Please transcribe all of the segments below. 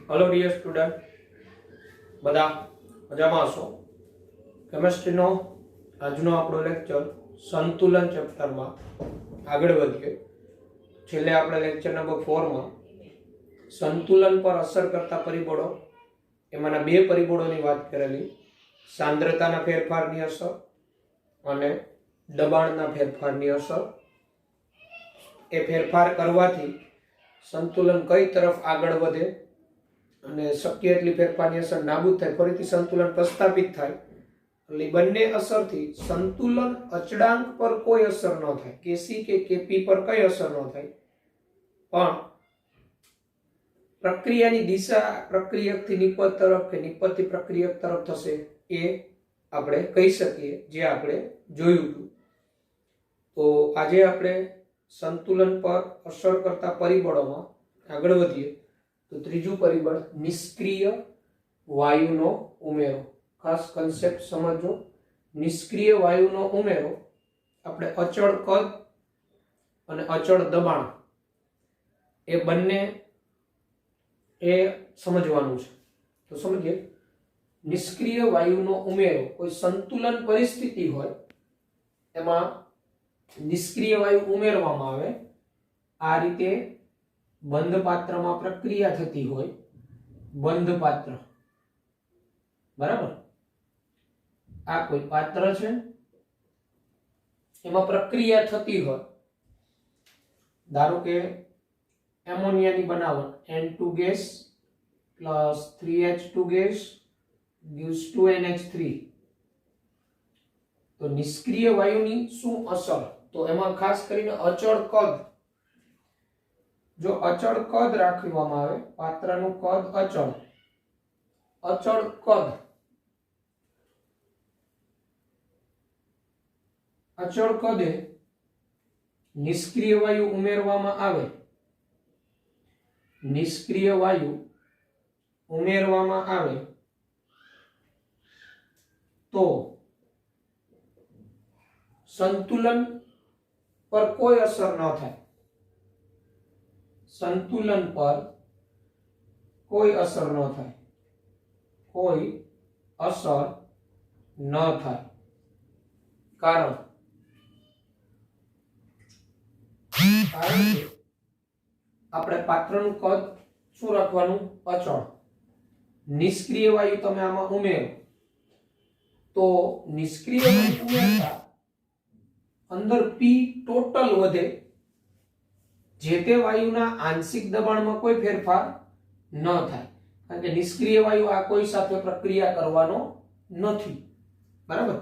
Hello dear student, બધા મજામાં છો? કેમિસ્ટ્રીનો આજનો આપણો લેક્ચર સંતુલન ચેપ્ટરમાં આગળ વધીએ. છેલ્લે આપણે લેક્ચર નંબર 4 માં સંતુલન પર અસર કરતા પરિબળો એમાંના બે પરિબળોની વાત કરેલી, સાંદ્રતાના ફેરફારની અસર અને દબાણના ફેરફારની અસર. એ ફેરફાર કરવાથી સંતુલન કઈ તરફ આગળ વધે અને શક્ય એટલી ફેરફારની અસર નાબૂદ થાય, ફરીથી સંતુલન પ્રસ્થાપિત થાય. એટલે બંને અસરથી સંતુલન અચળાંક પર કોઈ અસર ન થાય, કેસી કે કેપી પર કઈ અસર ન થાય, પણ પ્રક્રિયાની દિશા પ્રક્રિયકથી નિપજ તરફ કે નિપજથી પ્રક્રિયક તરફ થશે, એ આપણે કહી શકીએ, જે આપણે જોયું હતું. તો આજે આપણે સંતુલન પર અસર કરતા પરિબળોમાં આગળ વધીએ. તો ત્રીજું પરિબળ નિષ્ક્રિય વાયુનો ઉમેરો. ખાસ કન્સેપ્ટ સમજો. નિષ્ક્રિય વાયુનો ઉમેરો આપણે અચળ કદ અને અચળ દબાણ એ બંને એ સમજવાનું છે. તો સમજીએ. નિષ્ક્રિય વાયુનો ઉમેરો કોઈ સંતુલન પરિસ્થિતિ હોય એમાં નિષ્ક્રિય વાયુ ઉમેરવામાં આવે. આ રીતે બંધ પાત્રમાં પ્રક્રિયા થતી હોય, બંધ પાત્ર, બરાબર, આ કોઈ પાત્ર છે, એમાં પ્રક્રિયા થતી હોય. ધારો કે એમોનિયાની બનાવટ N2 gas plus 3H2 gas gives 2NH3. તો નિષ્ક્રિય વાયુની શું અસર? તો એમાં ખાસ કરીને અચળ કદ. જો અચળ કદ રાખવામાં આવે, પાત્રનું કદ અચળ, અચળ કદ, અચળ કદે નિષ્ક્રિય વાયુ ઉમેરવામાં આવે, નિષ્ક્રિય વાયુ ઉમેરવામાં આવે તો સંતુલન પર કોઈ અસર ન થાય. સંતુલન પર કોઈ અસર ન થાય, કોઈ અસર ન થાય. કારણ કે આપણે પાત્રનું કદ શું રાખવાનું? અચળ. નિષ્ક્રિય વાયુ તમે આમાં ઉમેરો તો નિષ્ક્રિય વાયુ ઉમેરતા અંદર પી ટોટલ વધે. જે તે વાયુના આંશિક દબાણમાં કોઈ ફેરફાર ન થાય, કારણ કે નિષ્ક્રિય વાયુ આ કોઈ સાથે પ્રક્રિયા કરવાનો નથી, બરાબર.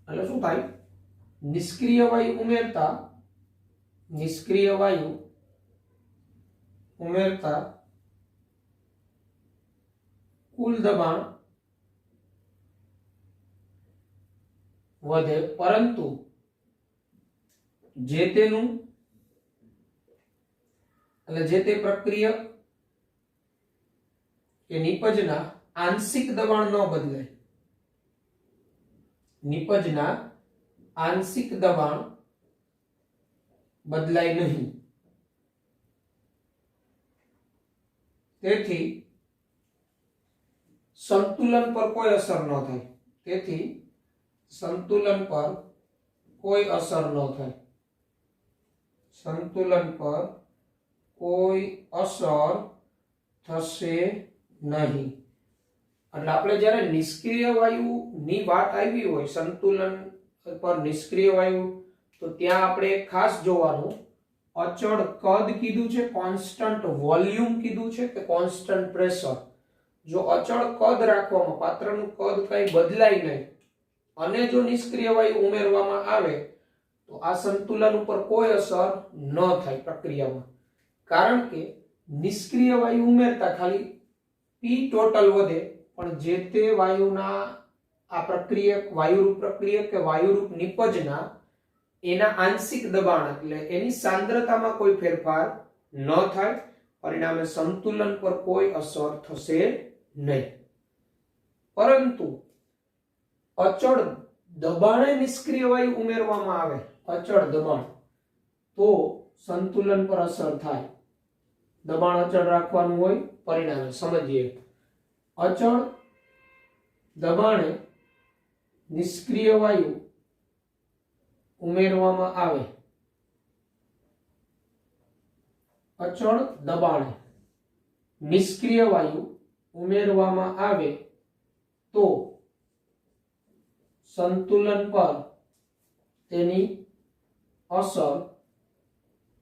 એટલે શું થાય? નિષ્ક્રિય વાયુ ઉમેરતા, નિષ્ક્રિય વાયુ ઉમેરતા કુલ દબાણ વધે, પરંતુ જે તેનું એટલે જે તે પ્રક્રિયક કે નિપજના આંશિક દબાણ ન બદલાય. નિપજના આંશિક દબાણ બદલાય નહીં. તેથી સંતુલન પર કોઈ અસર ન થાય. તેથી સંતુલન પર કોઈ અસર ન થાય. સંતુલન પર કોઈ અસર થશે નહીં. એટલે આપણે જ્યારે નિષ્ક્રિય વાયુની વાત આવી હોય, સંતુલન પર નિષ્ક્રિય વાયુ, તો ત્યાં આપણે ખાસ જોવાનું અચળ કદ કીધું છે, કોન્સ્ટન્ટ વોલ્યુમ કીધું છે કે કોન્સ્ટન્ટ પ્રેશર. જો અચળ કદ રાખવામાં, પાત્રનું કદ કઈ બદલાય નહીં અને જો નિષ્ક્રિય વાયુ ઉમેરવામાં આવે તો આ સંતુલન ઉપર કોઈ અસર ન થાય પ્રક્રિયામાં. કારણ કે નિષ્ક્રિય વાયુ ઉમેરતા ખાલી પી ટોટલ વધે, પણ જે તે વાયુના આ પ્રક્રિયક, વાયુરૂપ પ્રક્રિયક કે વાયુરૂપ નિપજના એના આંશિક દબાણ એટલે એની સાંદ્રતામાં કોઈ ફેરફાર ન થાય. પરિણામે સંતુલન પર કોઈ અસર થશે નહીં. પરંતુ અચળ દબાણે નિષ્ક્રિય વાયુ ઉમેરવામાં આવે, અચળ દબાણ, તો સંતુલન પર અસર થાય. દબાણ અચળ રાખવાનું હોય પરિણામે. સમજીએ. અચળ દબાણે નિષ્ક્રિય વાયુ ઉમેરવામાં આવે. અચળ દબાણે નિષ્ક્રિય વાયુ ઉમેરવામાં આવે તો સંતુલન પર તેની અસર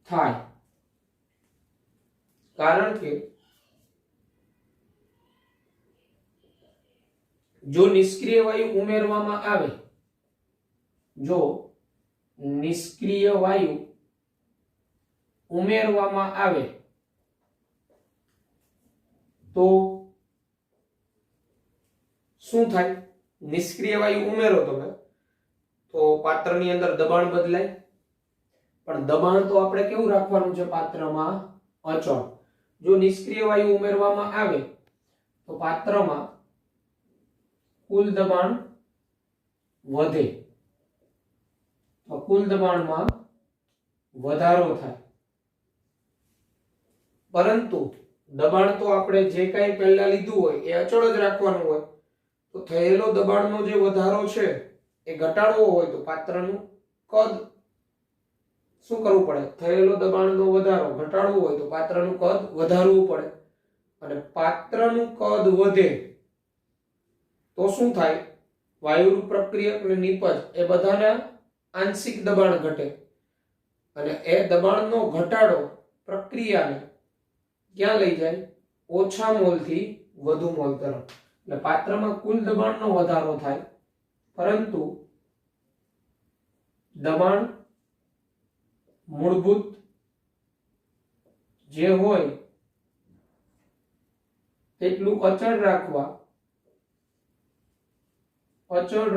થાય. કારણ કે જો નિષ્ક્રિય વાયુ ઉમેરવામાં આવે, જો નિષ્ક્રિય વાયુ ઉમેરવામાં આવે તો શું થાય? નિષ્ક્રિય વાયુ ઉમેરો તમે તો પાત્રની અંદર દબાણ બદલાય, પણ દબાણ તો આપણે કેવું રાખવાનું છે પાત્રમાં? અચળ. જો નિષ્ક્રિય વાયુ ઉમેરવામાં આવે તો પાત્રમાં કુલ દબાણ વધે, તો કુલ દબાણમાં વધારો થાય. પરંતુ દબાણ તો આપણે જે કાંઈ પહેલા લીધું હોય એ અચળ જ રાખવાનું હોય. તો થયેલો દબાણનો જે વધારો છે એ ઘટાડવો હોય તો પાત્રનું કદ શું કરવું પડે? થયેલો દબાણનો વધારો ઘટાડવો હોય તો પાત્રનું કદ વધારવું પડે. અને પાત્રનું કદ વધે તો શું થાય? વાયુરૂપ પ્રક્રિયક અને નિપજ એ બધાના આંશિક દબાણ ઘટે, અને એ દબાણનો ઘટાડો પ્રક્રિયાને ક્યાં લઈ જાય? ઓછા મોલથી વધુ મોલ તરફ. એટલે પાત્રમાં કુલ દબાણનો વધારો થાય, પરંતુ દબાણ મૂળભૂત જે હોય તેટલું અચળ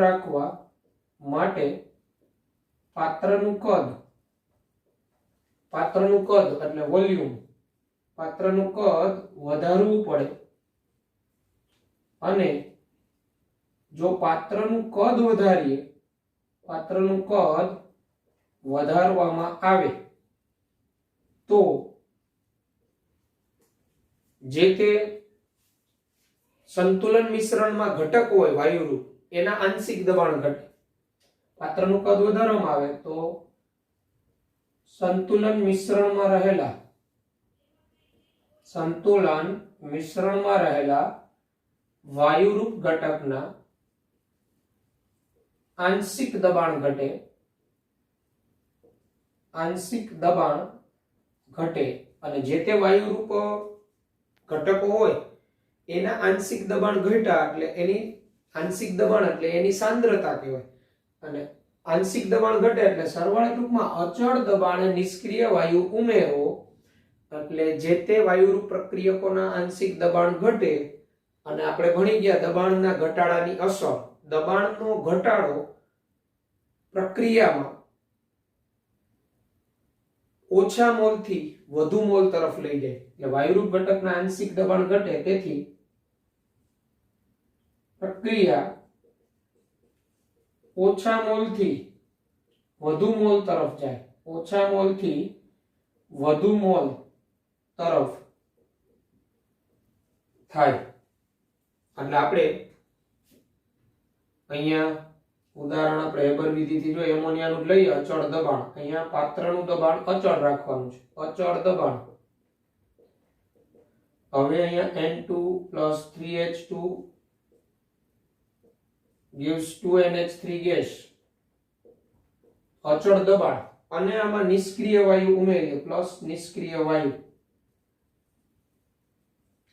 રાખવા માટે પાત્રનું કદ એટલે વોલ્યુમ, પાત્રનું કદ વધારવું પડે. અને જો પાત્રનું કદ વધારવામાં આવે તો જે તે સંતુલન મિશ્રણમાં ઘટક હોય વાયુરૂપ એના આંશિક દબાણ ઘટે. પાત્રનું કદ વધારવામાં આવે તો સંતુલન મિશ્રણમાં રહેલા વાયુરૂપ ઘટકના આંશિક દબાણ ઘટે. અને જે તે વાયુરૂપ ઘટકો હોય એના આંશિક દબાણ ઘટ્યા એટલે એની આંશિક દબાણ એટલે એની સાંદ્રતા કહેવાય. અને આંશિક દબાણ ઘટે એટલે સરવાળે ટૂંકમાં અચળ દબાણે નિષ્ક્રિય વાયુ ઉમેરો એટલે જે તે વાયુરૂપ પ્રક્રિયકોના આંશિક દબાણ ઘટે. અને આપણે ભણી ગયા દબાણના ઘટાડાની અસર. દબાણનો ઘટાડો પ્રક્રિયામાં ઓછા મોલથી વધુ મોલ તરફ લઈ જાય. એટલે વાયુરૂપ ઘટકના આંશિક દબાણ ઘટે, તેથી પ્રક્રિયા ઓછા મોલથી વધુ મોલ તરફ જાય. ઓછા મોલથી વધુ મોલ તરફ થાય. એટલે આપણે અહીંયા ઉદાહરણ આપણે હેબર વિધિથી જો એમોનિયાનું લઈએ અચળ દબાણ, અહીંયા પાત્રનું દબાણ અચળ રાખવાનું છે, અચળ દબાણ. હવે અહીંયા N2 + 3H2 gives 2NH3 gas, અચળ દબાણ. અને આમાં નિષ્ક્રિય વાયુ ઉમેરીએ પ્લસ નિષ્ક્રિય વાયુ.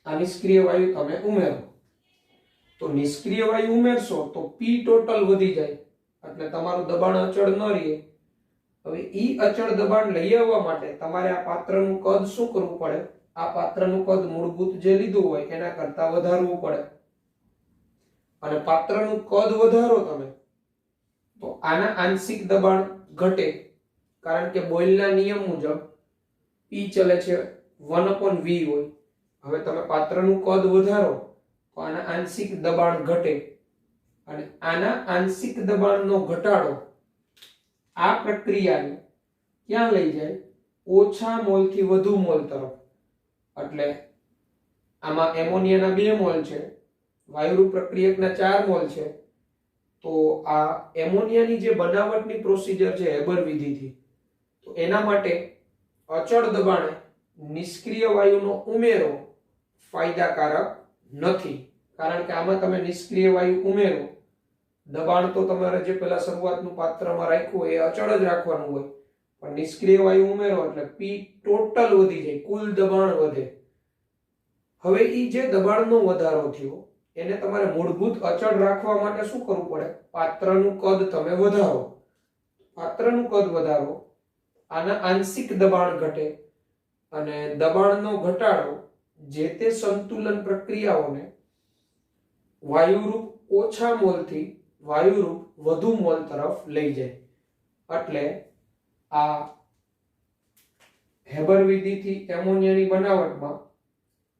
આ નિષ્ક્રિય વાયુ તમે ઉમેરો તો નિષ્ક્રિય વાયુ ઉમેરશો તો P ટોટલ વધી જાય, એટલે તમારું દબાણ અચળ ન રહે. હવે ઈ અચળ દબાણ લઈ આવવા માટે તમારે આ પાત્રનું કદ શું કરવું પડે? આ પાત્રનું કદ મૂળભૂત જે લીધું હોય એના કરતા વધારવું પડે. અને પાત્રનું કદ વધારો તમે તો આના આંશિક દબાણ ઘટે, કારણ કે બોયલના નિયમ મુજબ P ચલે છે 1/V હોય. હવે તમે પાત્રનું કદ વધારો તો આના આંશિક દબાણ ઘટે, અને આના આંશિક દબાણનો ઘટાડો આ પ્રક્રિયાને ક્યાં લઈ જાય? ઓછા મોલથી વધુ મોલ તરફ. એટલે આમાં એમોનિયાના 2 મોલ છે, વાયુરૂપ પ્રક્રિયકના 4 મોલ છે. તો આ એમોનિયાની જે બનાવટની પ્રોસિજર છે હેબર વિધિથી, તો એના માટે અચળ દબાણે નિષ્ક્રિય વાયુનો ઉમેરો ફાયદાકારક નથી. કારણ કે આમાં તમે નિષ્ક્રિય વાયુ ઉમેરો, દબાણ તો તમારે જે પેલા શરૂઆતનું પાત્રમાં રાખ્યું હોય એ અચળ જ રાખવાનું હોય, પણ નિષ્ક્રિય વાયુ ઉમેરો એટલે પી ટોટલ વધી જાય, કુલ દબાણ વધે. હવે ઈ જે દબાણનો વધારો થયો એને તમારે મૂળભૂત અચળ રાખવા માટે શું કરવું પડે? પાત્રનું કદ તમે વધારો. પાત્રનું કદ વધારો, આના આંશિક દબાણ ઘટે, અને દબાણનો ઘટાડો જે તે સંતુલન પ્રક્રિયાઓને વાયુરૂપ ઓછા મોલથી વાયુરૂપ વધુ મોલ તરફ લઈ જાય. એટલે આ હેબર વિધિથી એમોનિયાની બનાવટમાં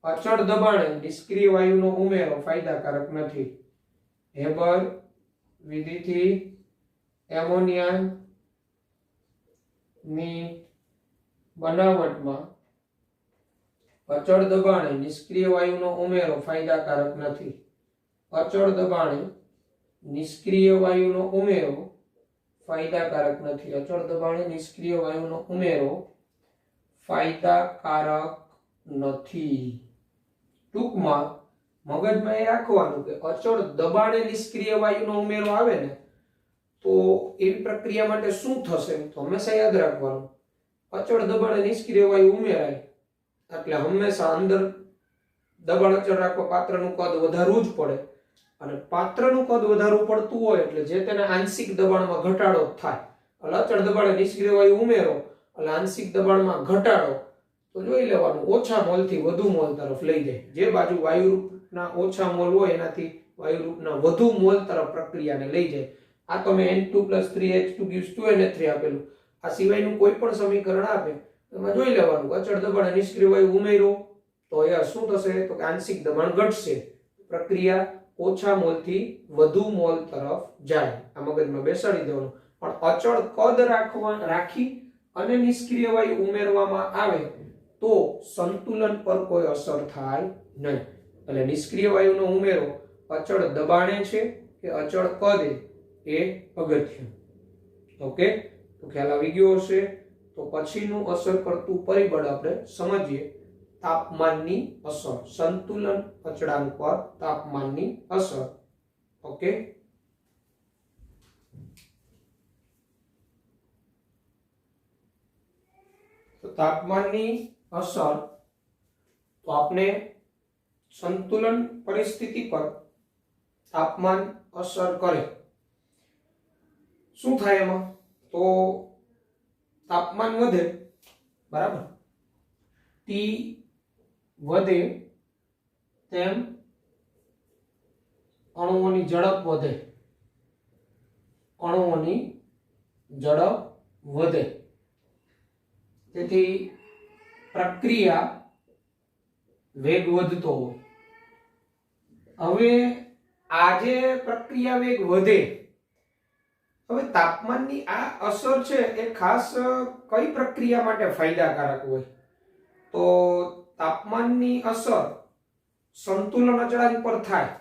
અચળ દબાણે નિષ્ક્રિય વાયુનો ઉમેરો ફાયદાકારક નથી. હેબર વિધિથી એમોનિયાની બનાવટમાં અચળ દબાણે નિષ્ક્રિય વાયુનો ઉમેરો ફાયદાકારક નથી. અચળ દબાણે નિષ્ક્રિય વાયુનો ઉમેરો ફાયદાકારક નથી. અચળ દબાણે નિષ્ક્રિય વાયુનો ઉમેરો ફાયદાકારક નથી. ટૂંકમાં મગજમાં એ રાખવાનું કે અચળ દબાણે નિષ્ક્રિય વાયુનો ઉમેરો આવે ને તો એવી પ્રક્રિયા માટે શું થશે તો હંમેશા યાદ રાખવાનું, અચળ દબાણે નિષ્ક્રિય વાયુ ઉમેરાય એટલે હંમેશા અંદર દબાણ અચળ રાખવા પાત્રનું કદ વધારવું જ પડે, અને પાત્રનું કદ વધારવું પડતું હોય એટલે જે તેના આંશિક દબાણમાં ઘટાડો થાય. એટલે અચળ દબાણે નિષ્ક્રિય વાયુ ઉમેરો એટલે આંશિક દબાણમાં ઘટાડો, તો જોઈ લેવાનું ઓછા મોલથી વધુ મોલ તરફ લઈ જાય. જે બાજુ વાયુરૂપના ઓછા મોલ હોય એનાથી વાયુરૂપના વધુ મોલ તરફ પ્રક્રિયાને લઈ જાય. આ તો મેં N2 + 3H2 gives 2NH3 આપેલું. આ સિવાયનું કોઈ પણ સમીકરણ આપે એમાં જોઈ લેવાનું અચળ દબાણે નિષ્ક્રિય વાયુ ઉમેરો તો એ શું થશે તો કે આંશિક દબાણ ઘટશે, પ્રક્રિયા ઓછા મોલથી વધુ મોલ તરફ જાય. આ મગજમાં બેસાડી દેવાનું. પણ અચળ કદ રાખી અને નિષ્ક્રિય વાયુ ઉમેરવામાં આવે તો સંતુલન પર કોઈ અસર થાય નહીં. એટલે નિષ્ક્રિય વાયુનો ઉમેરો અચળ દબાણે છે કે અચળ કદે એ અગત્ય. ઓકે, તો ખ્યાલ આવી ગયો હશે. તો પછીનું અસર કરતું પરિબળ આપણે સમજીએ, તાપમાનની અસર. સંતુલન અચળાંક પર તાપમાનની અસર. ઓકે, તો તાપમાનની અસર, તો આપણે સંતુલન પરિસ્થિતિ પર તાપમાન અસર કરે. શું થાય એમાં? તો તાપમાન વધે, બરાબર, T વધે તેમ અણુઓની ઝડપ વધે. અણુઓની ઝડપ વધે, તેથી પ્રક્રિયા વેગ વધતો હોય. હવે આ જે પ્રક્રિયા વેગ વધે, હવે તાપમાનની આ અસર છે એ ખાસ કઈ પ્રક્રિયા માટે ફાયદાકારક હોય? તો તાપમાનની અસર સંતુલન અચળાંક પર થાય,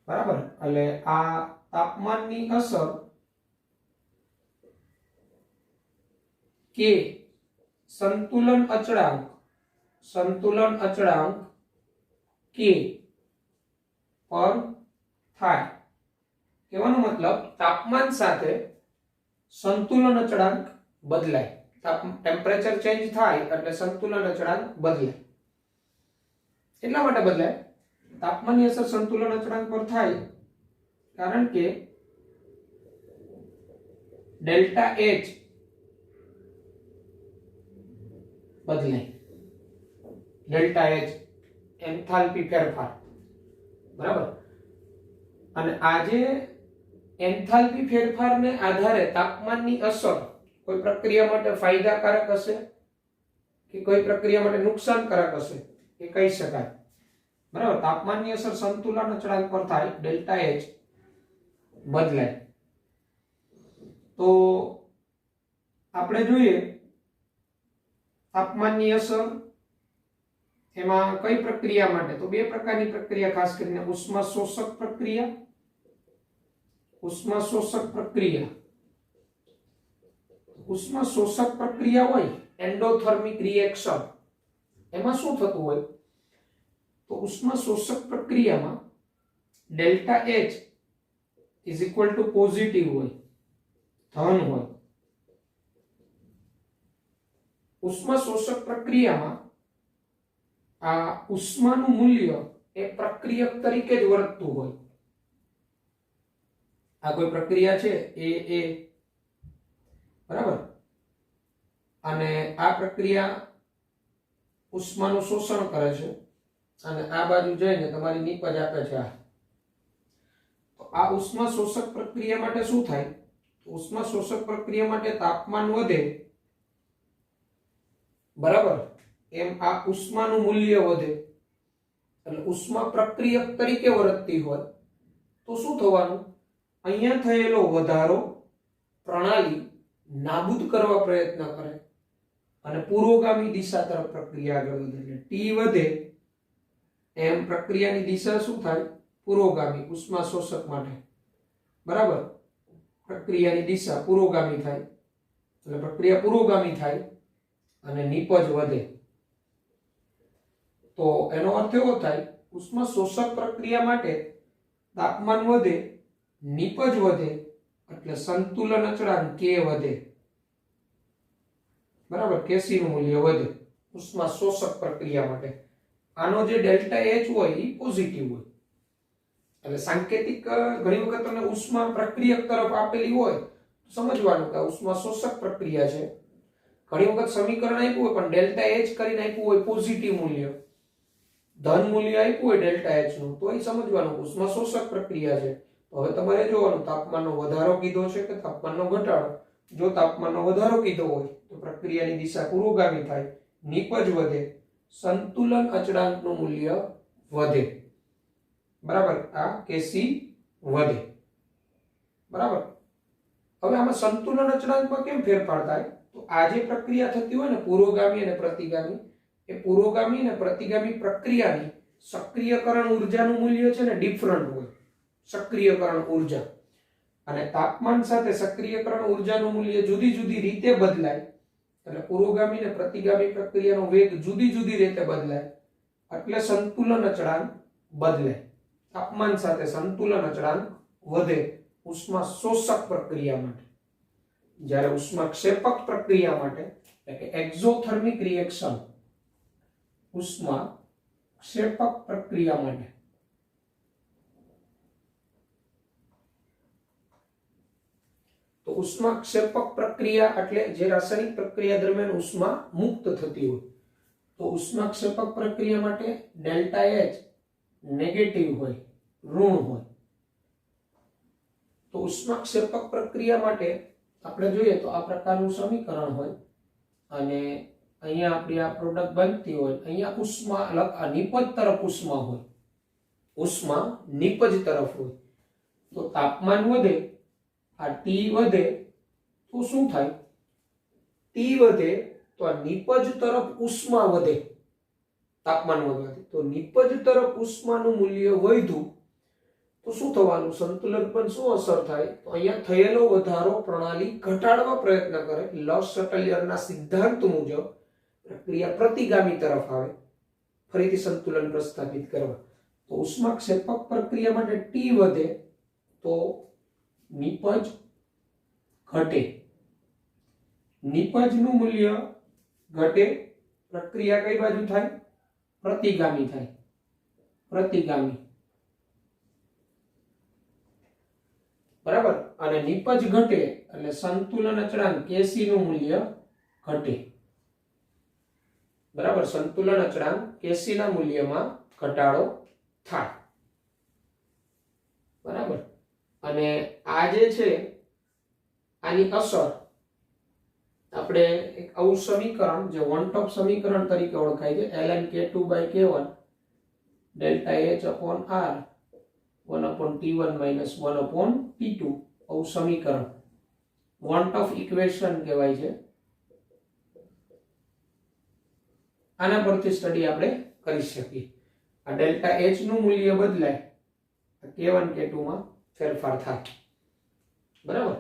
બરાબર. એટલે આ તાપમાનની અસર કે સંતુલન અચળાંક કે પર થાય. કહેવાનો મતલબ તાપમાન સાથે સંતુલન અચળાંક બદલાય. ટેમ્પરેચર ચેન્જ થાય એટલે સંતુલન અચળાંક બદલાય. એટલા માટે બદલાય, તાપમાનની અસર સંતુલન અચળાંક પર થાય કારણ કે ડેલ્ટા H બદલાય. ડેલ્ટા H એન્થાલ્પી ફેરફાર, બરાબર. અને આજે એન્થાલ્પી ફેરફારને આધારે તાપમાનની અસર કોઈ પ્રક્રિયા માટે ફાયદાકારક હશે કે કોઈ પ્રક્રિયા માટે નુકસાનકારક હશે એ કહી શકાય, બરાબર. તાપમાનની અસર સંતુલન અચળાંક પર થાય, ડેલ્ટા H બદલાય. તો આપણે જોઈએ તાપમાનની અસર એમાં કઈ પ્રક્રિયા માટે? તો બે પ્રકારની પ્રક્રિયા, ખાસ કરીને ઉષ્મા શોષક પ્રક્રિયા, ઉષ્મા શોષક પ્રક્રિયા. ઉષ્મા શોષક પ્રક્રિયા હોય એન્ડોથર્મિક રિએક્શન, એમાં શું થતું હોય? તો ઉષ્મા શોષક પ્રક્રિયામાં delta H is equal to positive હોય, ધન હોય. ઉષ્મા શોષક પ્રક્રિયામાં આ ઉષ્માનું મૂલ્ય એ પ્રક્રિયક તરીકે જ વર્તતું હોય. આ કોઈ પ્રક્રિયા છે એ બરાબર, અને આ પ્રક્રિયા ઉષ્માનું શોષણ કરે છે અને આ બાજુ જઈને તમારી નીપજ આપે છે. તો આ ઉષ્મા શોષક પ્રક્રિયા માટે શું થાય? ઉષ્મા શોષક પ્રક્રિયા માટે તાપમાન વધે, બરાબર, એમ આ ઉષ્માનું મૂલ્ય વધે. એટલે ઉષ્મા પ્રક્રિયક તરીકે વર્તતી હોય તો શું થવાનું? અહીંયા થયેલો વધારો પ્રણાલી નાબૂદ કરવા પ્રયત્ન કરે અને પુરોગામી દિશા તરફ પ્રક્રિયા આગળ વધે. એટલે ટી વધે એમ પ્રક્રિયાની દિશા શું થાય? પુરોગામી. ઉષ્મા શોષક માટે, બરાબર, પ્રક્રિયાની દિશા પુરોગામી થાય. એટલે પ્રક્રિયા પુરોગામી થાય અને નીપજ વધે. તો એનો અર્થ એવો થાય, ઉષ્મા શોષક પ્રક્રિયા માટે તાપમાન વધે, નીપજ વધે, એટલે સંતુલન અચળાંક K વધે, બરાબર, Kc નું મૂલ્ય વધે ઉષ્મા શોષક પ્રક્રિયા માટે. આનો જે ડેલ્ટા H હોય એ પોઝિટિવ હોય. એટલે સાંકેતિક ઘણી વખત તમને ઉષ્મા પ્રક્રિયક તરફ આપેલી હોય તો સમજવાનું કે ઉષ્મા શોષક પ્રક્રિયા છે. ઘણી વખત સમીકરણ આપ્યું હોય પણ ડેલ્ટા H કરીને આપ્યું હોય પોઝિટિવ મૂલ્ય, ધન મૂલ્ય આપ્યું હોય ડેલ્ટા H નું, તો એ સમજવાનું ઉષ્મા શોષક પ્રક્રિયા છે. હવે તમારે જોવાનું તાપમાનનો વધારો કીધો છે કે તાપમાનનો ઘટાડો. જો તાપમાનનો વધારો કીધો હોય તો પ્રક્રિયાની દિશા પુરોગામી થાય, નીપજ વધે, સંતુલન અચળાંકનું મૂલ્ય વધે, બરાબર, આ Kc વધે, બરાબર. હવે આમાં સંતુલન અચળાંકમાં કેમ ફેરફાર થાય? તો આ જે પ્રક્રિયા થતી હોય ને પુરોગામી અને પ્રતિગામી, એ પુરોગામી અને પ્રતિગામી પ્રક્રિયાની સક્રિયકરણ ઉર્જાનું મૂલ્ય છે ને ડિફરન્ટ હોય. સક્રિયકરણ ઉર્જા અને તાપમાન સાથે સક્રિયકરણ ઉર્જાનું મૂલ્ય જુદી જુદી રીતે બદલાય. એટલે પુરોગામી અને પ્રતિગામી પ્રક્રિયાનો વેગ જુદી જુદી રીતે બદલાય, એટલે સંતુલન અચળાંક બદલાય. તાપમાન સાથે સંતુલન અચળાંક વધે ઉષ્મા શોષક પ્રક્રિયા માટે. જ્યારે ઉષ્મા ક્ષેપક પ્રક્રિયા માટે, એટલે કે એક્ઝોથર્મિક રિએક્શન, ઉષ્મા ક્ષેપક પ્રક્રિયા માટે તો ઉષ્મા ક્ષેપક પ્રક્રિયા એટલે જે રાસાયણિક પ્રક્રિયા દરમિયાન ઉષ્મા મુક્ત થતી હોય. તો ઉષ્મા ક્ષેપક પ્રક્રિયા માટે ડેલ્ટા H નેગેટિવ હોય, ઋણ હોય. તો ઉષ્મા ક્ષેપક પ્રક્રિયા માટે આપણે જોઈએ તો આ પ્રકારનું સમીકરણ હોય અને અહીંયા આપણી આ પ્રોડક્ટ બનતી હોય. અહીંયા ઉષ્મા નિપજ તરફ ઉષ્મા હોય, ઉષ્મા નિપજ તરફ હોય. તો તાપમાન વધે, આ T વધે તો શું થાય? T વધે તો આ નિપજ તરફ ઉષ્મા વધે, તાપમાન વધવાથી. તો નિપજ તરફ ઉષ્માનું મૂલ્ય વધ્યું તો શું થવાનું? સંતુલન પર શું અસર થાય? તો અહીંયા થયેલો વધારો પ્રણાલી ઘટાડવા પ્રયત્ન કરે. લ-શટલયરના સિદ્ધાંત મુજબ પ્રક્રિયા પ્રતિગામી તરફ આવે, ફરીથી સંતુલન પ્રસ્થાપિત કરવા. તો ઉષ્મા ક્ષેપક પ્રક્રિયા માટે T વધે તો નિપજ ઘટે, નિપજનું મૂલ્ય ઘટે, પ્રક્રિયા કઈ બાજુ થાય? પ્રતિગામી થાય, પ્રતિગામી, બરાબર. અને નિપજ ઘટે એટલે સંતુલન અચળાંક Kc નું મૂલ્ય ઘટે, બરાબર. સંતુલન અચળાંક Kc ના મૂલ્યમાં ઘટાડો થાય, બરાબર. અને આ જે છે આની અસર આપણે એક આવું સમીકરણ જે વન ટોપ સમીકરણ તરીકે ઓળખાય છે, ln K2/K1 delta H upon R 1/T1 minus 1/T2, આવું સમીકરણ વન ટોપ ઇક્વેશન કહેવાય છે. આના પરથી સ્ટડી આપણે કરી શકીએ. આ ડેલ્ટા એચ નું મૂલ્ય બદલાય, K1 K2 માં ફેરફાર થાય. બરાબર.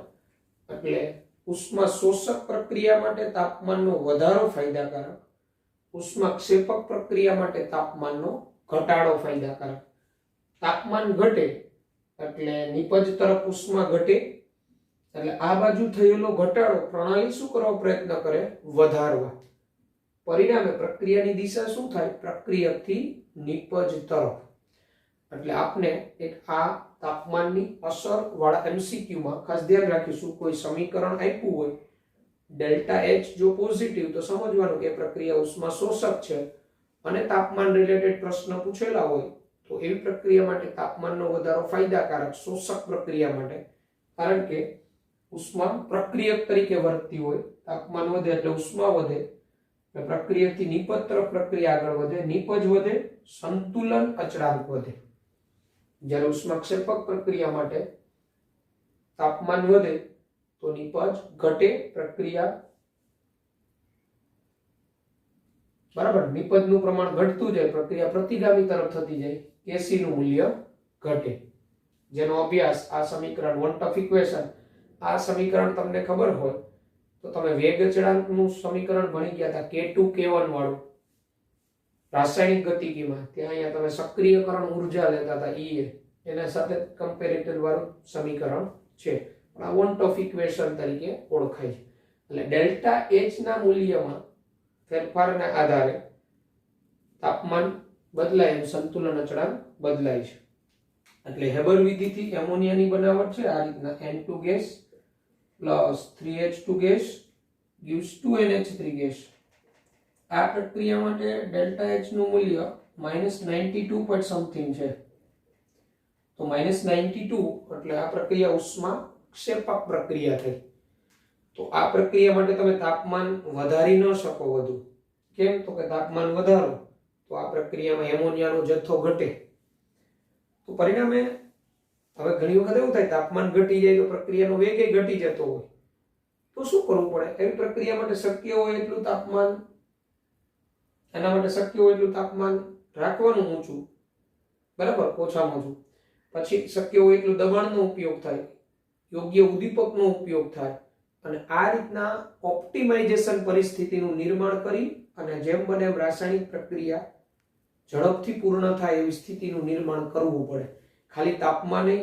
એટલે ઉષ્મા શોષક પ્રક્રિયા માટે તાપમાનનો વધારો ફાયદાકારક, ઉષ્મા ક્ષેપક પ્રક્રિયા માટે તાપમાનનો ઘટાડો ફાયદાકારક. તાપમાન ઘટે એટલે નિપજ તરફ ઉષ્મા ઘટે, એટલે આ બાજુ થયેલો ઘટાડો પ્રણાલી શું કરવા પ્રયત્ન કરે? વધારવા. પરિણામે પ્રક્રિયાની દિશા શું થાય? પ્રક્રિયકથી નિપજ તરફ. એટલે આપણે એક આ તાપમાનની અસર વાળા MCQ માં ખાસ ધ્યાન રાખીશું. કોઈ સમીકરણ આપ્યું હોય ડેલ્ટા H જો પોઝિટિવ, તો સમજવાનું કે પ્રક્રિયા ઉષ્મા શોષક છે, અને તાપમાન રિલેટેડ પ્રશ્ન પૂછેલા હોય તો એવી પ્રક્રિયા માટે તાપમાનનો વધારો ફાયદાકારક, શોષક પ્રક્રિયા માટે. કારણ કે ઉષ્મા પ્રક્રિયક તરીકે વર્તતી હોય, તાપમાન વધે એટલે ઉષ્મા વધે, એટલે પ્રક્રિયકથી નિપજ તરફ પ્રક્રિયા આગળ વધે, નિપજ વધે, સંતુલન અચળાંક વધે. જ્યારે ઉષ્માક્ષેપક પ્રક્રિયા માટે તાપમાન વધે તો નિપજ ઘટે, પ્રક્રિયા બરાબર નિપજનું પ્રમાણ ઘટતું જાય, પ્રક્રિયા પ્રતિગામી તરફ થતી જાય, Kc નું મૂલ્ય ઘટે. જેનો અભ્યાસ આ સમીકરણ વન ટફ ઇક્વેશન, આ સમીકરણ તમને ખબર હોય તો તમે વેગ અચળાંકનું સમીકરણ ભણી ગયા હતા K2 K1 વાળું રાસાયણિક ગતિકીમાં. ત્યાં અહીંયા તમે સક્રિયકરણ ઉર્જા લેતા હતા EA, એના સાથે કમ્પેરેટર વાળું સમીકરણ છે. પણ આ વન ટફ ઇક્વેશન તરીકે ઓળખાય છે. એટલે ડેલ્ટા H ના મૂલ્યમાં ફેરફારના આધારે તાપમાન બદલાય, સંતુલન અચળાંક બદલાય છે. એટલે હેબર વિધિથી એમોનિયાની બનાવટ છે આ રીતના N2 gas plus 3H2 gas gives 2NH3 gas. આ પ્રક્રિયા માટે ડેલ્ટા H નું મૂલ્ય -92 point something છે. તો -92 એટલે આ પ્રક્રિયા ઉષ્મા ક્ષેપક પ્રક્રિયા થઈ. તો આ પ્રક્રિયા માટે તમે તાપમાન વધારી ન શકો વધુ. કેમ? તો કે તાપમાન વધારો તો આ પ્રક્રિયામાં એમોનિયાનો જથ્થો ઘટે. તો પરિણામે હવે ઘણી વખત એવું થાય તાપમાન ઘટી જાય તો પ્રક્રિયાનો વેગ ઘટી જતો હોય, તો શું કરવું પડે? એવી પ્રક્રિયા માટે શક્ય હોય એટલું તાપમાન, એના માટે શક્ય હોય એટલું તાપમાન રાખવાનું ઊંચું, બરાબર, ઓછામાં ઓછું. પછી શક્ય હોય એટલું દબાણનો ઉપયોગ થાય, યોગ્ય ઉદ્દીપકનો ઉપયોગ થાય, અને આ રીતના ઓપ્ટિમાઇઝેશન પરિસ્થિતિનું નિર્માણ કરી અને જેમ બને એમ રાસાયણિક પ્રક્રિયા ઝડપથી પૂર્ણ થાય એવી સ્થિતિનું નિર્માણ કરવું પડે. ખાલી તાપમાને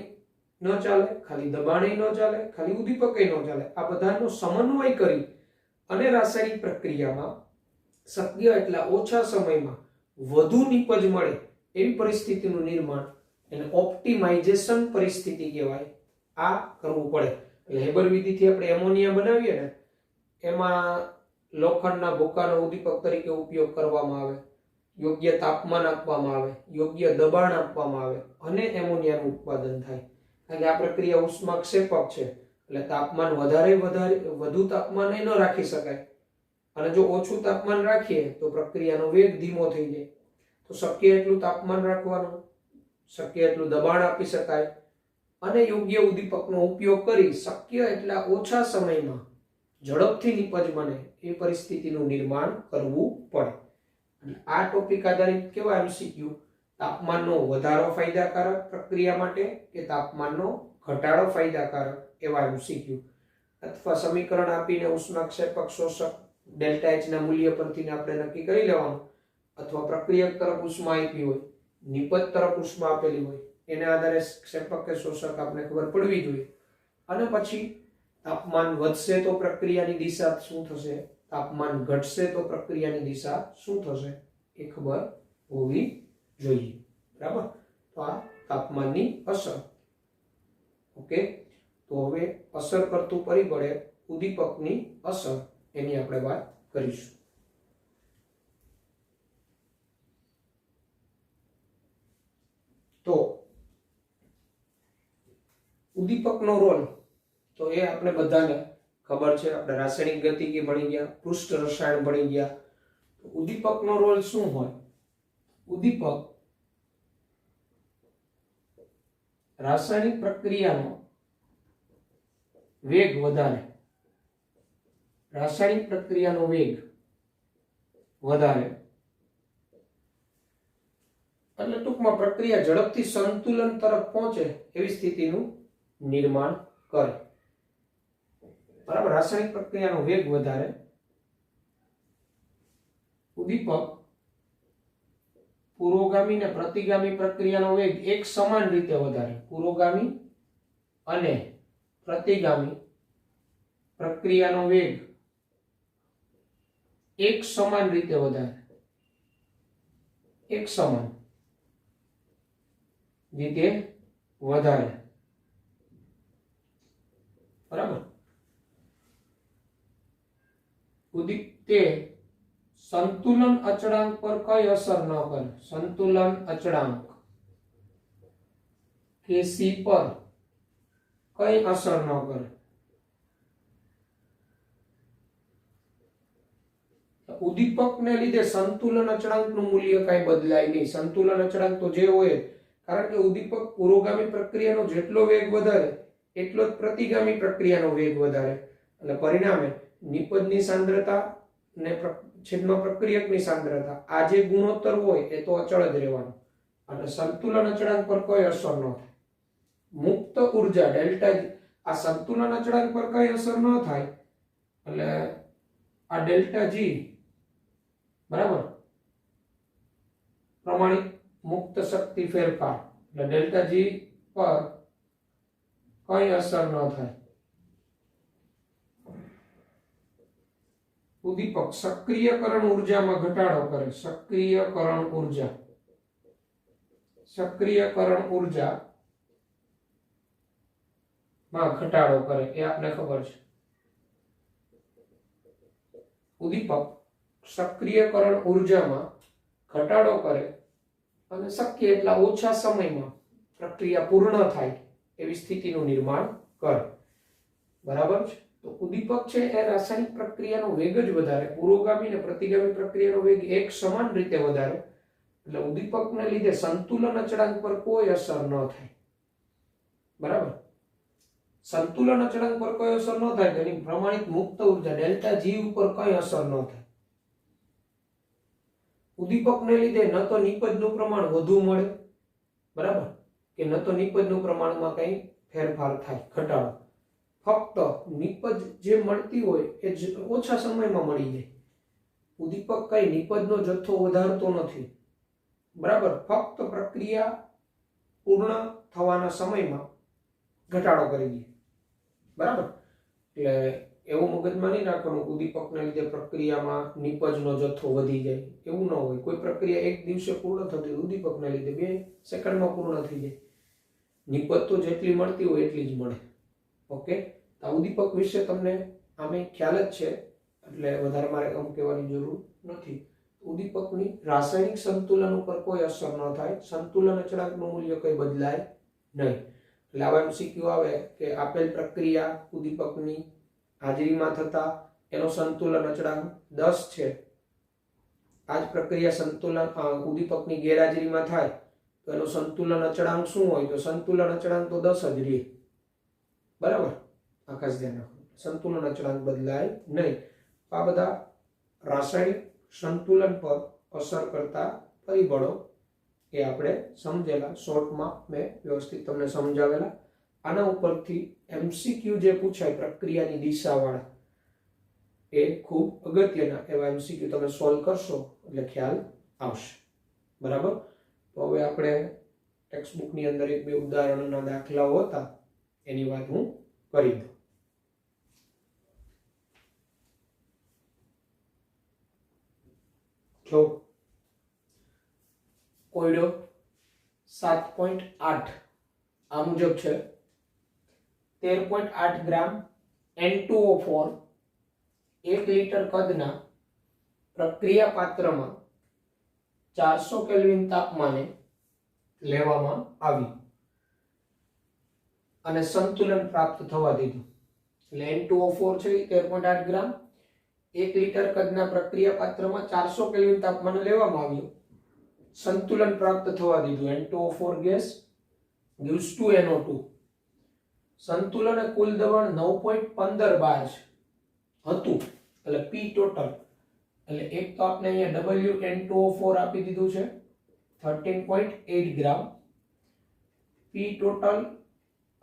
ન ચાલે, ખાલી દબાણે ન ચાલે, ખાલી ઉદ્દીપકે ન ચાલે. આ બધાનો સમન્વય કરી અને રાસાયણિક પ્રક્રિયામાં શક્ય એટલા ઓછા સમયમાં વધુ નિપજ મળે એવી પરિસ્થિતિનું નિર્માણ, એને ઓપ્ટિમાઇઝેશન પરિસ્થિતિ કહેવાય. આ કરવું પડે. એટલે હેબર વિધિથી આપણે એમોનિયા બનાવીએ ને, એમાં લોખંડના ભૂકાનો ઉદ્દીપક તરીકે ઉપયોગ કરવામાં આવે, યોગ્ય તાપમાન આપવામાં આવે, યોગ્ય દબાણ આપવામાં આવે અને એમોનિયાનું ઉત્પાદન થાય. કારણ કે આ પ્રક્રિયા ઉષ્માક્ષેપક છે, એટલે તાપમાન વધુ તાપમાન ન રાખી શકાય, અને જો ઓછું તાપમાન રાખીએ તો પ્રક્રિયાનો વેગ ધીમો થઈ જાય. તો શક્ય એટલું તાપમાન રાખવાનું, શક્ય એટલું દબાણ આપી શકાય, અને યોગ્ય ઉદ્દીપકનો ઉપયોગ કરી શક્ય એટલા ઓછા સમયમાં ઝડપથી નિપજ બને એ પરિસ્થિતિનું નિર્માણ કરવું પડે. આ ટોપિક આધારિત કેવા MCQ? તાપમાનનો વધારો ફાયદાકારક પ્રક્રિયા માટે કે તાપમાનનો ઘટાડો ફાયદાકારક, એવા MCQ. અથવા સમીકરણ આપીને ઉષ્માક્ષેપક શોષક ડેલ્ટા H ના મૂલ્ય પરથી આપણે નક્કી કરી લેવાનું, અથવા પ્રક્રિયક તરફ ઉષ્મા આપી હોય, નિપજ તરફ ઉષ્મા આપેલી હોય, એના આધારે ક્ષેપક કે શોષક આપણે ખબર પડવી જોઈએ. અને પછી તાપમાન વધશે તો પ્રક્રિયાની દિશા શું થશે, તાપમાન ઘટશે તો પ્રક્રિયાની દિશા શું થશે એ ખબર હોવી જોઈએ. બરાબર. તો આ તાપમાનની અસર. ઓકે. તો હવે અસર કરતું પરિબળે ઉદ્દીપકની અસર, એની આપણે વાત કરીશું. તો ઉદ્દીપકનો રોલ તો એ આપણે બધાને ખબર છે. આપણે રાસાયણિક ગતિકી ભણી ગયા, પૃષ્ઠ રસાયણ ભણી ગયા. ઉદ્દીપકનો રોલ શું હોય? ઉદ્દીપક રાસાયણિક પ્રક્રિયાનો વેગ વધારે, રાસાયણિક પ્રક્રિયાનો વેગ વધારે એટલે ટૂંકમાં પ્રક્રિયા ઝડપથી સંતુલન તરફ પહોંચે એવી સ્થિતિનું નિર્માણ કરે. બરાબર. રાસાયણિક પ્રક્રિયાનો વેગ વધારે. ઉદ્દીપક પુરોગામી અને પ્રતિગામી પ્રક્રિયાનો વેગ એક સમાન રીતે વધારે. પુરોગામી અને પ્રતિગામી પ્રક્રિયાનો વેગ એક સમાન રીતે વધારે. એક સમાન રીતે વધારે. બરાબર. તે સંતુલન અચળાંક પર કઈ અસર ન કરે. સંતુલન અચળાંક કે સી પર કઈ અસર ન કરે. ઉદ્દીપકને લીધે સંતુલન અચળાંકનું મૂલ્ય કઈ બદલાય નહીં. સંતુલન અચળાંક તો જે હોય, કારણ કે ઉદ્દીપક પુરોગામી પ્રક્રિયાનો જેટલો વેગ વધારે એટલો જ પ્રતિગામી પ્રક્રિયાનો વેગ વધારે, અને પરિણામે નિપજની સાંદ્રતા ને છેદમાં પ્રક્રિયકની સાંદ્રતા આ જે ગુણોત્તર હોય એ તો અચળ જ રહેવાનો, અને સંતુલન અચળાંક પર કોઈ અસર ન થાય. મુક્ત ઉર્જા ડેલ્ટા આ સંતુલન અચળાંક પર કઈ અસર ન થાય, એટલે આ ડેલ્ટા જી બરાબર પ્રમાણિત મુક્ત શક્તિ ફેરફાર, એટલે ડેલ્ટા જી પર કઈ અસર ન થાય. ઉદ્દીપક સક્રિયકરણ ઉર્જામાં ઘટાડો કરે. સક્રિયકરણ ઉર્જા માં ઘટાડો કરે એ આપણે ખબર છે. ઉદ્દીપક સક્રિયકરણ ઉર્જામાં ઘટાડો કરે અને શક્ય એટલા ઓછા સમયમાં પ્રક્રિયા પૂર્ણ થાય એવી સ્થિતિનું નિર્માણ કરે. બરાબર છે. તો ઉદ્દીપક છે એ રાસાયણિક પ્રક્રિયાનો વેગ જ વધારે. પુરોગામી અને પ્રતિગામી પ્રક્રિયાનો વેગ એક સમાન રીતે વધારે, એટલે ઉદ્દીપકને લીધે સંતુલન અચળાંક પર કોઈ અસર ન થાય. બરાબર. સંતુલન અચળાંક પર કોઈ અસર ન થાય, તેની પ્રમાણિત મુક્ત ઉર્જા ડેલ્ટા જી ઉપર કઈ અસર ન થાય. ઉદ્દીપકને લીધે ન તો નિપજનું પ્રમાણ વધુ મળે, બરાબર, કે ન તો નિપજનું પ્રમાણમાં કઈ ફેરફાર થાય, ઘટાડો. ફક્ત નિપજ જે મળતી હોય એ ઓછા સમયમાં મળી જાય. ઉદ્દીપક કઈ નિપજનો જથ્થો વધારતો નથી, બરાબર, ફક્ત પ્રક્રિયા પૂર્ણ થવાના સમયમાં ઘટાડો કરી દે. બરાબર. એટલે એવું મગજમાં નહીં રાખવાનું ઉદ્દીપકને લીધે પ્રક્રિયામાં નિપજનો જથ્થો વધી જાય, એવું ન હોય. કોઈ પ્રક્રિયા એક દિવસે પૂર્ણ થતી, ઉદ્દીપકને લીધે 2 સેકન્ડમાં પૂર્ણ થઈ જાય. નિપજ તો જેટલી મળતી હોય એટલી જ મળે. ઓકે. આ ઉદ્દીપક વિશે તમને આમે ખ્યાલ જ છે, એટલે વધારે મારે આમ કહેવાની જરૂર નથી. ઉદ્દીપકની રાસાયણિક સંતુલન ઉપર કોઈ અસર ન થાય, સંતુલન અચળાંકનું મૂલ્ય કંઈ બદલાય નહીં. એટલે આવા MCQ આવે કે આપેલ પ્રક્રિયા ઉદ્દીપકની હાજરીમાં થતા એનો સંતુલન અચળાંક 10 છે. આ જ પ્રક્રિયા સંતુલન ઉદ્દીપકની ગેરહાજરીમાં થાય તો એનો સંતુલન અચળાંક શું હોય? તો સંતુલન અચળાંક તો 10 જ રહે. બરાબર. આ ખાસ ધ્યાન રાખો, સંતુલન અચળાંક બદલાય નહીં. આ બધા રાસાયણિક સંતુલન પર અસર કરતા પરિબળો એ આપણે સમજેલા, શોર્ટમાં મેં વ્યવસ્થિત તમને સમજાવેલા. આના ઉપરથી MCQ જે પૂછાય પ્રક્રિયાની દિશાવાળા, એ ખૂબ અગત્યના એવા MCQ તમે સોલ્વ કરશો એટલે ખ્યાલ આવશે. બરાબર. તો હવે આપણે ટેક્સ્ટબુકની અંદર 1-2 ઉદાહરણોના દાખલાઓ હતા, એની વાત હું કરી દઉં. જો કોયડો 7.8 આ મુજબ છે. 13.8 ગ્રામ N2O4 1 લીટર કદના પ્રક્રિયા પાત્રમાં 400 કેલ્વિન તાપમાને લેવામાં આવ્યું અને સંતુલન પ્રાપ્ત થવા દીધું. એટલે N2O4 છે 13.8 ગ્રામ 1 લીટર કદના પ્રક્રિયા પાત્રમાં 400 કેલ્વિન તાપમાને લેવામાં આવ્યું, સંતુલન પ્રાપ્ત થવા દીધું. N2O4 gas gives to NO2. સંતુલન કુલ દબાણ 9.15 બાર હતું, એટલે P ટોટલ, એટલે એક તો આપણે અહીંયા WN2O4 આપી દીધું છે 13.8 ગ્રામ. પી ટોટલ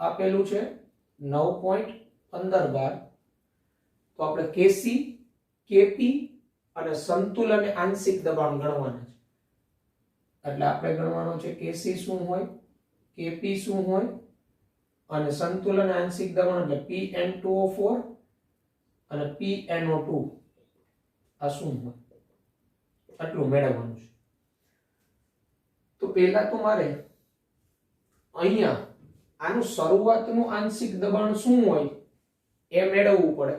આપેલું છે 9.15 બાર. તો આપણે કેસી, કેપી અને સંતુલન અને આંશિક દબાણ ગણવાના છે. એટલે આપણે ગણવાનો છે કેસી શું હોય, કેપી શું હોય અને સંતુલન આંશિક દબાણ એટલે PN2O4 અને PNO2 આ શું હોય આટલું મેળવવાનું છે. તો પહેલા તો મારે અહીંયા આનું શરૂઆતનું આંશિક દબાણ શું હોય એ મેળવવું પડે.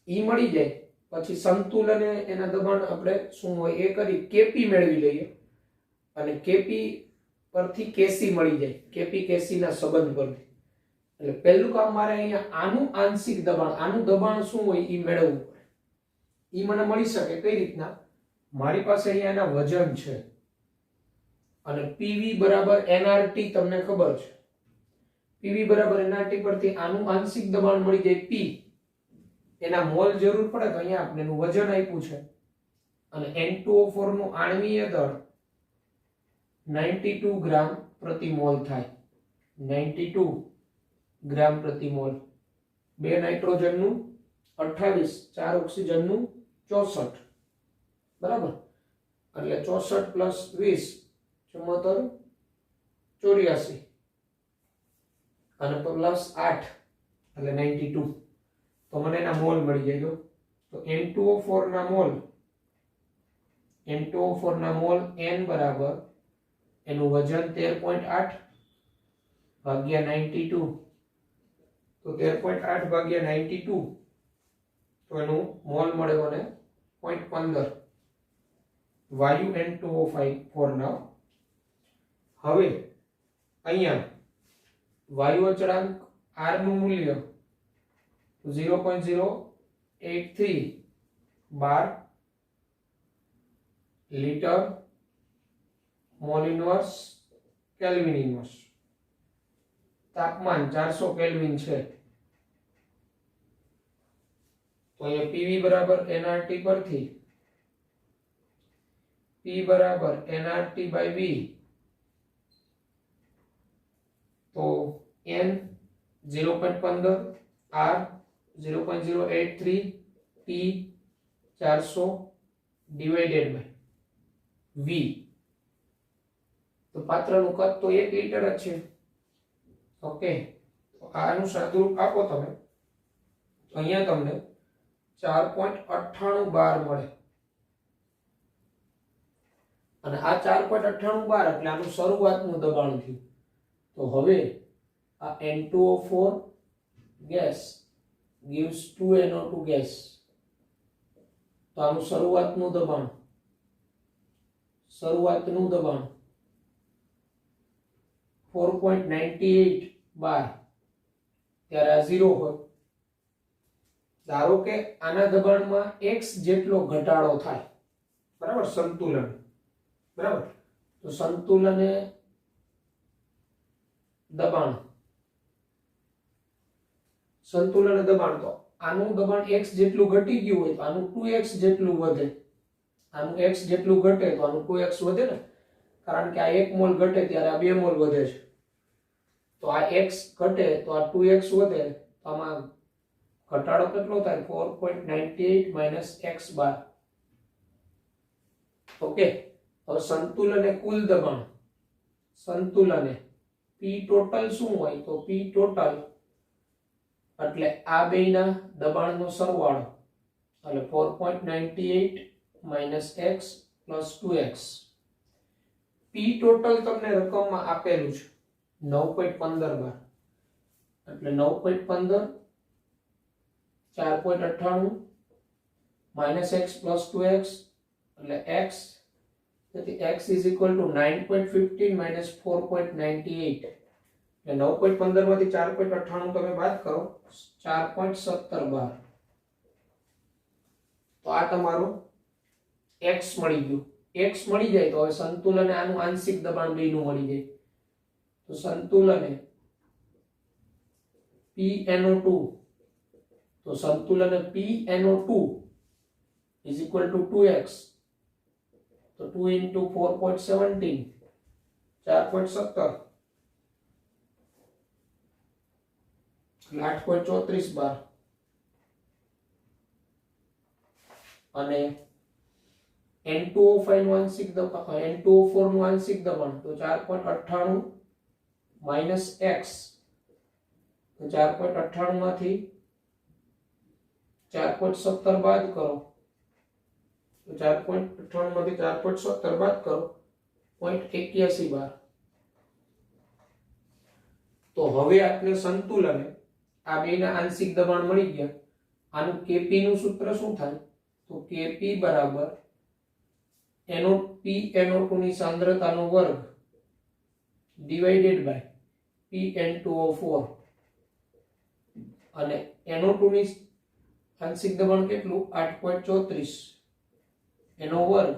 ઈ મળી જાય પછી સંતુલન એના દબાણ આપણે શું હોય એ કરી કેપી મેળવી લઈએ અને કેપી પરથી કેસી મળી જાય, કેપી કેસી ના સંબંધ પરથી. એટલે પહેલું કામ મારે અહીંયા આનું આંશિક દબાણ, આનું દબાણ શું હોય ઈ મેળવવું પડે. ઈ મને મળી શકે કઈ રીતના? મારી પાસે અહીંયા એના વજન છે અને PV બરાબર nRT તમને ખબર છે. PV બરાબર nRT પરથી આનું આંશિક દબાણ મળી જાય P. એના મોલ જરૂર પડે તો અહીંયા આપણે એનું વજન આપ્યું છે અને N2O4 નું આણ્વીય દળ 92 ગ્રામ પ્રતિ મોલ થાય. 92 ગ્રામ પ્રતિ મોલ. 2 નાઇટ્રોજન નું 28, 4 ઓક્સિજન નું 64. બરાબર. એટલે 64 પ્લસ 20 74, 84 અને પ્લસ 8 એટલે 92. તો મને એના મોલ મળી જાય. તો N2O4 ના મોલ, N2O4 ના મોલ N બરાબર એનું વજન 13.8 ભાગ્યા 92. તો 13.8 ભાગ્યા 92 તો એનું મોલ મળે મને 0.15 વાયુ N2O4 ના. હવે અહીંયા વાયુ અચળાંક R નું મૂલ્ય 0.083 bar litre mole inverse kelvin inverse. તાપમાન 400 કેલ્વિન છે. તો અહીંયા PV બરાબર nRT પરથી P બરાબર nRT by V તો N 0.15 R 0.083 T 400 divided by V. તો પાત્રનું કદ તો 1 લિટર જ છે. ઓકે, તો આનું સાદુરૂપ આપો તમે તો અહીંયા તમને 4.98 બાર મળે અને આ 4.98 બાર એટલે આનું શરૂઆતનું દબાણ થયું. તો હવે આ N2O4 gas gives 2NO2 gas. તો આનું શરૂઆતનું દબાણ 4.98 બાર ત્યારે આ 0 હોય. ધારો કે આના દબાણમાં x જેટલો ઘટાડો થાય, બરાબર, સંતુલન, બરાબર. તો સંતુલને દબાણ તો આનું દબાણ x જેટલું ઘટી ગયું હોય તો આનું 2x જેટલું વધે. આનું x જેટલું ઘટે તો આનું 2x વધે ને, કારણ કે આ 1 મોલ ઘટે ત્યારે આ 2 મોલ વધે છે. તો આ x ઘટે તો આ 2x વધે. તો આમાં ઘટાડો કેટલો થાય? 4.98 x બાર. ઓકે, હવે સંતુલને કુલ દબાણ, સંતુલને P ટોટલ શું હોય? તો P ટોટલ એટલે આ બેયના દબાણનો સરવાળો એટલે 4.98 x plus 2x. P total તમને રકમમાં આપેલું છે 9.15 બાર. એટલે 9.15 4.98 x plus 2x એટલે x. તેથી x is equal to 9.15 minus 4.98. એટલે 9.15 માંથી 4.98 તમે બાદ કરો 4.17 બાર. તો આ તમારું x મળી ગયું. x મળી જાય તો હવે સંતુલને આનું આંશિક દબાણ બેયનું મળી જાય. તો સંતુલને PNO2, તો સંતુલને PNO2 is equal to 2x તો 2 into 4.17 4.17 8.34 બાર અને N2O5 નું આંશિક દબાણ N2O4 નું આંશિક દબાણ તો 4.98 માઈનસ x તો 4.98 માંથી 4.17 બાદ કરો તો 4.98 માંથી 4.17 બાદ કરો 0.81 બાર તો હવે આપણે સંતુલન આ બેના આંશિક દબાણ મળી ગયા આનું Kp નું સૂત્ર શું થાય તો Kp બરાબર NO2 ની સાંદ્રતાનો વર્ગ ડિવાઇડેડ બાય Pn2O4 અને NO2 ની આંશિક દબાણ કેટલું 8.34 એનો વર્ગ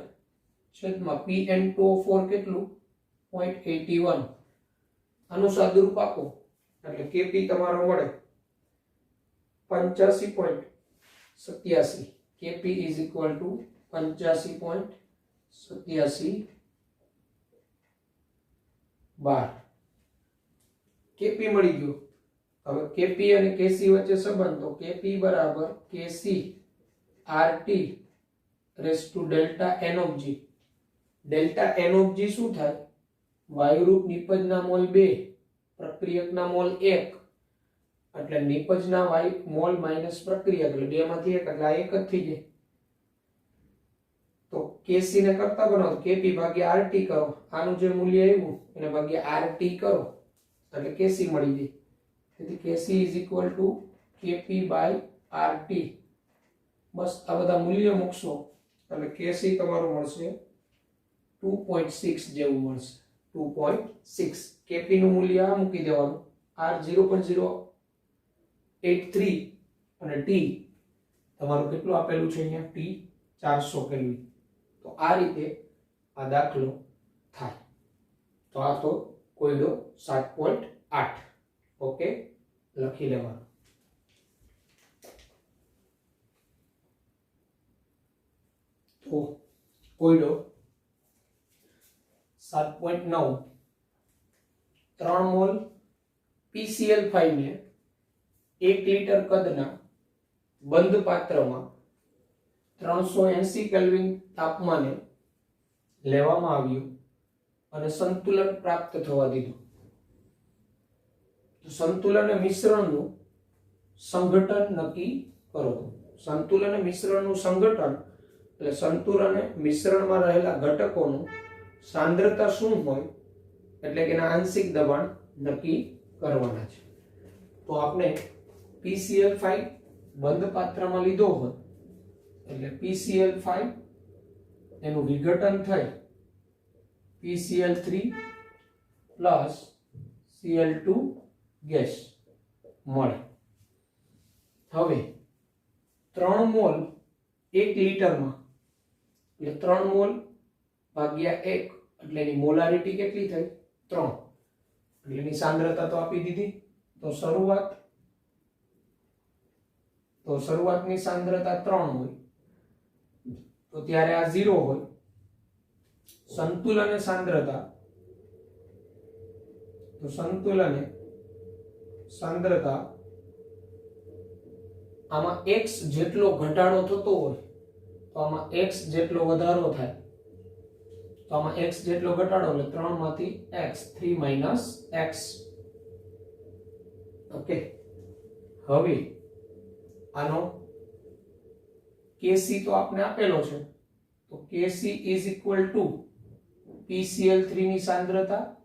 છેદમાં Pn2O4 કેટલું 0.81 આનું સાદુરૂપ આપો એટલે Kp તમારો મળે 85.87 Kp is equal to 85.87 bar Kp મળી ગયો હવે Kp અને Kc વચ્ચે સંબંધ તો Kp બરાબર Kc RT raise to delta n of g delta n of g શું થાય વાયુરૂપ નિપજના મોલ 2 પ્રક્રિયકના મોલ 1 એટલે નિપજના મોલ માઈનસ પ્રક્રિયક એટલે 2 માંથી 1 એટલે આ 1 જ થઈ જાય તો Kc ને કરતા બનાવો Kp ભાગ્યા RT કરો આનું જે મૂલ્ય આવ્યું એને ભાગ્યા RT કરો એટલે Kc મળી જાય તેથી Kc is equal to Kp by RT બસ આ બધા મૂલ્ય મૂકશો એટલે Kc તમારું મળશે 2.6 જેવું મળશે 2.6 Kp નું મૂલ્ય આ મૂકી દેવાનું R 0.083 અને T તમારું કેટલું આપેલું છે અહીંયા T 400 કેલ્વિન તો આ રીતે આ દાખલો થાય તો આ તો કોયડો 7.8 ઓકે લખી લેવાનું તો કોયડો 7.9 3 મોલ PCl5 ને 1 લિટર કદના બંધ પાત્રમાં 380 કેલ્વિન તાપમાને લેવામાં આવ્યું અને સંતુલન પ્રાપ્ત થવા દીધું તો સંતુલન અને મિશ્રણનું સંઘટન નક્કી કરો સંતુલન અને મિશ્રણનું સંઘટન એટલે સંતુલન અને મિશ્રણમાં રહેલા ઘટકોનું સાંદ્રતા શું હોય એટલે કે એના આંશિક દબાણ નક્કી કરવાના છે તો આપણે PCl5 બંધ પાત્રમાં લીધો હોય એટલે PCl5 એનું વિઘટન થાય PCl3 પ્લસ Cl2 ગેસ મળે હવે 3 મોલ 1 લિટરમાં એટલે 3 મોલ ભાગ્યા 1 એટલે એની મોલારિટી કેટલી થઈ 3 એટલે એની સાંદ્રતા તો આપી દીધી તો શરૂઆતની સાંદ્રતા 3 હોય તો ત્યારે આ 0 હોય સંતુલન સાંદ્રતા તો સંતુલન સાંદ્રતા આમાં x જેટલો ઘટાડો થતો હોય તો આમાં x જેટલો વધારો થાય તો આમાં x જેટલો ઘટાડો એટલે 3 માંથી x 3 - x ઓકે હવે આનો Kc તો આપને આપેલો છે તો Kc is equal to PCl3 ની સાંદ્રતા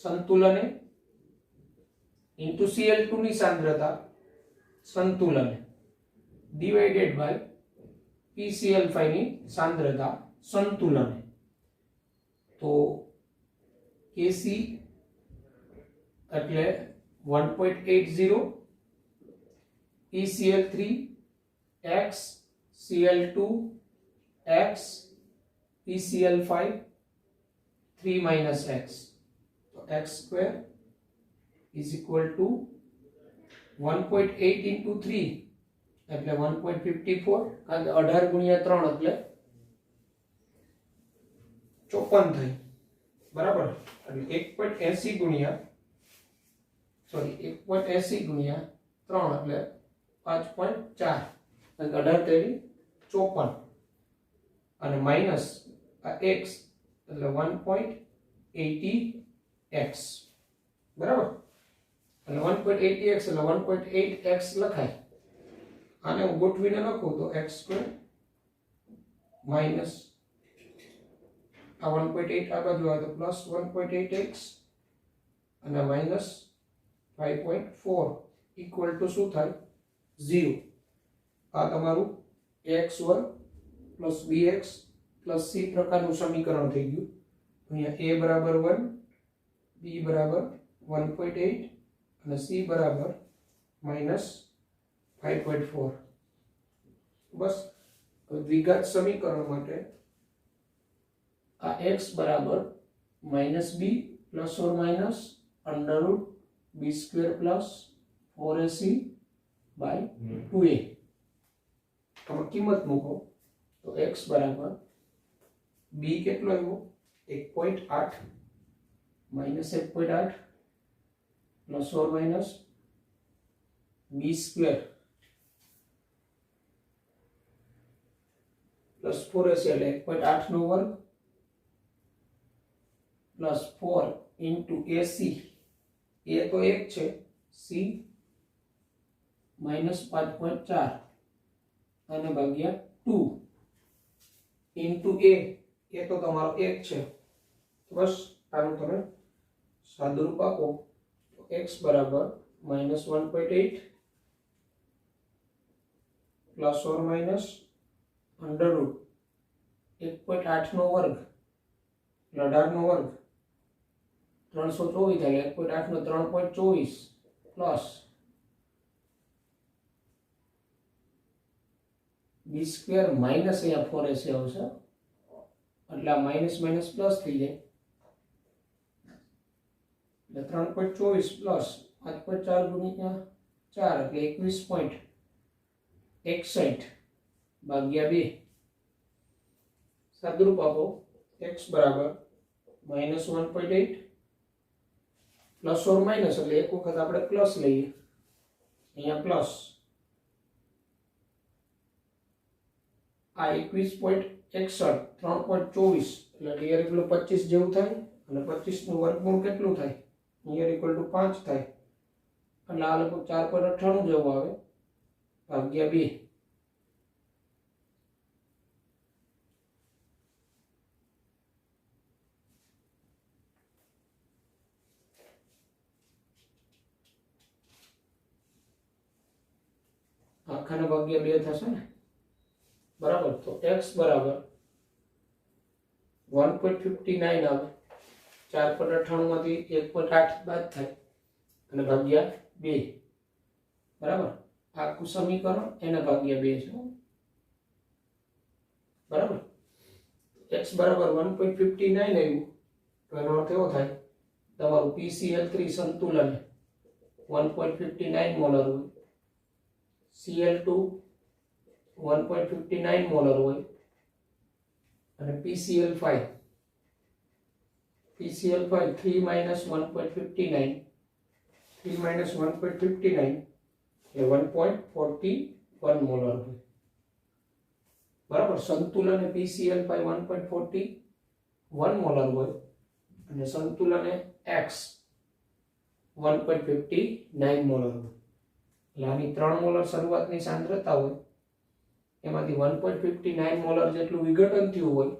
સંતુલને into Cl2 ની સાંદ્રતા સંતુલને divided by PCl5 ની સાંદ્રતા સંતુલને તો Kc એટલે 1.80 PCl3 x Cl2 x PCl5 3 - x તો x square is equal to 1.8 into 3 એટલે 1.54 કારણ કે 18 ગુણ્યા 3 એટલે 54 થઈ, બરાબર. એટલે 1.80 ગુણ્યા 1.80 ગુણ્યા 3 એટલે 5.4, 18 તેરી 54, અને માઇનસ આ x એટલે 1.80x, બરાબર. એટલે 1.80x એટલે 1.8x લખાય. આને હું ગોઠવીને લખું તો x² માઇનસ આ 1.8 આ બાજુ આવે તો પ્લસ 1.8x અને માઇનસ 5.4 ઇક્વલ ટુ શું થાય? 0. આ તમારું x² plus bx plus c પ્રકારનું સમીકરણ થઈ ગયું. અહીંયા a બરાબર 1, b બરાબર 1.8 અને c બરાબર માઇનસ 5.4. બસ. દ્વિઘાત સમીકરણ માટે આ x બરાબર minus b plus or minus under root b square plus 4ac by 2a. તમે કિંમત મૂકો તો x બરાબર b કેટલો આવ્યો? 1.8 minus 1.8 plus or minus b square plus 4ac એટલે 1.8 નો વર્ગ પ્લસ 4 ઇન્ટુ ac, a તો 1 છે, c માઇનસ 5.4 અને ભાગ્યા 2 ઇન્ટુ a તો તમારો 1 છે. બસ આનું તમે સાદુરૂપ આપો તો x બરાબર minus 1.8 plus or minus under route 1.8 નો વર્ગ 18 નો વર્ગ 324 થાય. 1.8 નો 3.24 પ્લસ b સ્ક્વેર માઇનસ અહીંયા 4ac આવશે એટલે આ માઇનસ માઇનસ પ્લસ થઈ જાય એટલે 3.24 પ્લસ 5.4 ગુણ્યા 4 એટલે 21.61 ભાગ્યા 2. સાદુરૂપ આપો x બરાબર માઇનસ 1.8 પ્લસ ઓર માઇનસ એટલે એક વખત આપણે પ્લસ લઈએ, અહીંયા પ્લસ આ 21.61 3.24 એટલે ડીઆર ઇક્વલ 25 જેવું થાય અને 25 નું વર્ગમૂળ કેટલું થાય? ડીઆર ઇક્વલ ટુ 5 થાય એટલે આ લગભગ 4.98 જેવું આવે ભાગ્યા 2. આખાના ભાગ્યા 2 થશે ને, બરાબર. તો x બરાબર 1.59 આવે, 4.98 માંથી 1.8 બાદ થાય અને ભાગ્યા 2, બરાબર. આખું સમીકરણ એના ભાગ્યા 2 છે, બરાબર. x બરાબર 1.59 આવ્યું તો એનો અર્થ એવો થાય તમારું PCl3 સંતુલન 1.59 મોલર હોય, Cl2 1.59 મોલર હોય અને PCl5 3 minus 1.59 એટલે 1.41 મોલર હોય, બરાબર. સંતુલન એ PCl5 1.41 મોલર હોય અને સંતુલન એ X 1.59 મોલર હોય. એટલે આની 3 મોલર શરૂઆતની સાંદ્રતા હોય એમાંથી 1.59 મોલર જેટલું વિઘટન થયું હોય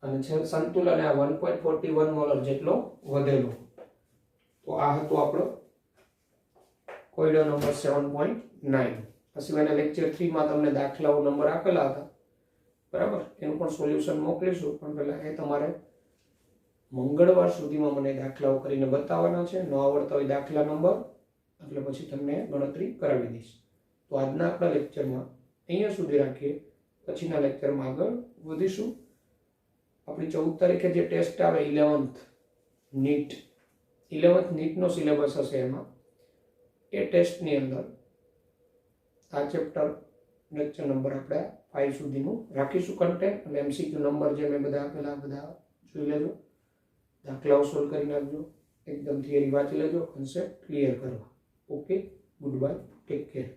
અને સંતુલન આ 1.41 મોલર જેટલો વધેલો. તો આ હતો આપણો કોયડો નંબર 7.9. આ સિવાયના લેક્ચર 3 માં તમને દાખલાઓ નંબર આપેલા હતા, બરાબર. એનું પણ સોલ્યુશન મોકલીશું, પણ પહેલા એ તમારે મંગળવાર સુધીમાં મને દાખલાઓ કરીને બતાવવાના છે. ન આવડતા હોય દાખલા નંબર એટલે પછી તમને ગણતરી કરાવી દઈશ. તો આજના આપણા લેક્ચરમાં અહીંયા સુધી રાખીએ, પછીના લેક્ચરમાં આગળ વધીશું. આપણી 14 તારીખે જે ટેસ્ટ આવે 11th નીટનો સિલેબસ હશે, એમાં એ ટેસ્ટની અંદર આ ચેપ્ટર લેક્ચર નંબર આપણે 5 સુધીનું રાખીશું કન્ટેન્ટ, અને MCQ નંબર જે મેં બધા આપેલા બધા જોઈ લેજો, દાખલાઓ સોલ્વ કરી નાખજો, એકદમ થિયરી વાંચી લેજો, કન્સેપ્ટ ક્લિયર કરવા. Okay, good bye, take care.